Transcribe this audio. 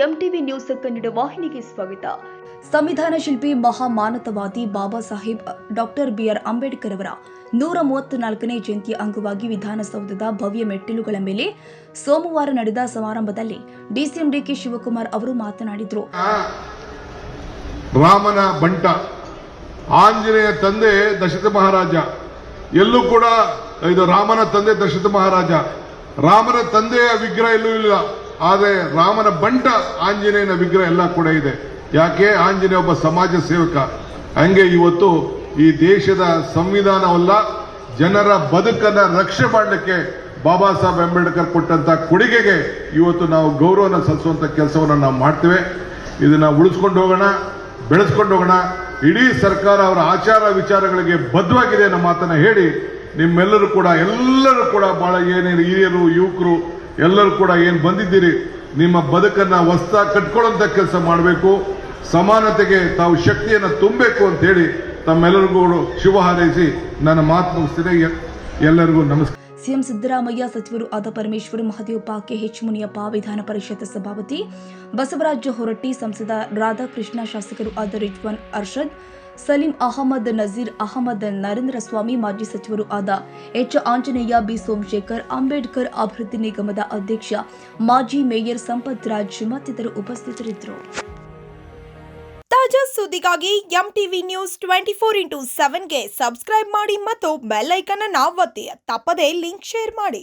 MTV news Kannada ವಾಹಿನಿಗೆ ಸ್ವಾಗತ. ಸಂವಿಧಾನ ಶಿಲ್ಪಿ ಮಹಾಮಾನವತಾವಾದಿ ಬಾಬಾ ಸಾಹೇಬ್ ಡಾಕ್ಟರ್ ಬಿಆರ್ ಅಂಬೇಡ್ಕರ್ ಅವರ 134ನೇ ಜಯಂತಿಯ ಅಂಗವಾಗಿ ವಿಧಾನಸೌಧದ ಭವ್ಯ ಮೆಟ್ಟಿಲುಗಳ ಮೇಲೆ ಸೋಮವಾರ ನಡೆದ ಸಮಾರಂಭದಲ್ಲಿ ಡಿಸಿಎಂ ಡಿಕೆ ಶಿವಕುಮಾರ್ ಅವರು ಮಾತನಾಡಿದರು. ರಾಮನ ಬಂಟ ಆಂಜನೇಯ ತಂದೆ ದಶರಥ ಮಹಾರಾಜ, ಎಲ್ಲೂ ಕೂಡ ಇದು ರಾಮನ ತಂದೆ ದಶರಥ ಮಹಾರಾಜ. ರಾಮನ ತಂದೆಯ ವಿಗ್ರಹ ಎಲ್ಲೂ ಇಲ್ಲ, ಆದರೆ ರಾಮನ ಬಂಟ ಆಂಜನೇಯನ ವಿಗ್ರಹ ಎಲ್ಲ ಕೂಡ ಇದೆ. ಯಾಕೆ? ಆಂಜನೇಯ ಒಬ್ಬ ಸಮಾಜ ಸೇವಕ. ಹಂಗೆ ಇವತ್ತು ಈ ದೇಶದ ಸಂವಿಧಾನವಲ್ಲ, ಜನರ ಬದುಕನ್ನ ರಕ್ಷಣೆ ಮಾಡಲಿಕ್ಕೆ ಬಾಬಾ ಸಾಹೇಬ್ ಅಂಬೇಡ್ಕರ್ ಕೊಟ್ಟಂತ ಕೊಡುಗೆಗೆ ಇವತ್ತು ನಾವು ಗೌರವನ ಸಲ್ಲಿಸುವಂತ ಕೆಲಸವನ್ನು ನಾವು ಮಾಡ್ತೇವೆ. ಇದನ್ನ ಉಳಿಸ್ಕೊಂಡು ಹೋಗೋಣ, ಬೆಳೆಸ್ಕೊಂಡು ಹೋಗೋಣ. ಇಡೀ ಸರ್ಕಾರ ಅವರ ಆಚಾರ ವಿಚಾರಗಳಿಗೆ ಬದ್ಧವಾಗಿದೆ ಅನ್ನೋ ಮಾತನ್ನ ಹೇಳಿ, ನಿಮ್ಮೆಲ್ಲರೂ ಕೂಡ ಬಹಳ ಏನೇನು ಹಿರಿಯರು ಯುವಕರು ಎಲ್ಲರೂ ಕೂಡ ಏನು ಬಂದಿದ್ದೀರಿ, ನಿಮ್ಮ ಬದುಕನ್ನ ಹೊಸದಾಗಿ ಕಟ್ಕೊಳ್ಳುವಂತ ಕೆಲಸ ಮಾಡಬೇಕು, ಸಮಾನತೆಗೆ ತಾವು ಶಕ್ತಿಯನ್ನು ತುಂಬಬೇಕು ಅಂತ ಹೇಳಿ ತಮ್ಮೆಲ್ಲರಿಗೂ ಶುಭ ಹಾರೈಸಿ ನನ್ನ ಮಾತು ಮುಗಿಸ್ತೀನಿ. ಎಲ್ಲರಿಗೂ ನಮಸ್ಕಾರ. ಸಿಎಂ ಸಿದ್ದರಾಮಯ್ಯ, ಸಚಿವರು ಆದ ಪರಮೇಶ್ವರ್, ಮಹದೇವಪ್ಪ, ಕೆಎಚ್ ಮುನಿಯಪ್ಪ, ವಿಧಾನ ಪರಿಷತ್ ಸಭಾಪತಿ ಬಸವರಾಜ ಹೊರಟ್ಟಿ, ಸಂಸದ ರಾಧಾಕೃಷ್ಣ, ಶಾಸಕರು ಆದ ರಿಜ್ವಾನ್ ಅರ್ಷದ್, ಸಲೀಂ ಅಹಮದ್, ನಜೀರ್ ಅಹಮದ್, ನರೇಂದ್ರ ಸ್ವಾಮಿ, ಮಾಜಿ ಸಚಿವರು ಆದ ಎಚ್ ಆಂಜನೇಯ, ಬಿ ಸೋಮಶೇಖರ್, ಅಂಬೇಡ್ಕರ್ ಅಭಿವೃದ್ಧಿ ನಿಗಮದ ಅಧ್ಯಕ್ಷ ಮಾಜಿ ಮೇಯರ್ ಸಂಪತ್ ರಾಜ್ ಮತ್ತಿತರರು ಉಪಸ್ಥಿತರಿದ್ದರು. ತಾಜಾ ಸುದ್ದಿಗಾಗಿ ಎಂಟಿವಿ ನ್ಯೂಸ್ 24x7ಗೆ ಸಬ್ಸ್ಕ್ರೈಬ್ ಮಾಡಿ ಮತ್ತು ಬೆಲ್ ಐಕಾನ್ ಅನ್ನು ಒತ್ತಿ. ತಪ್ಪದೇ ಲಿಂಕ್ ಶೇರ್ ಮಾಡಿ.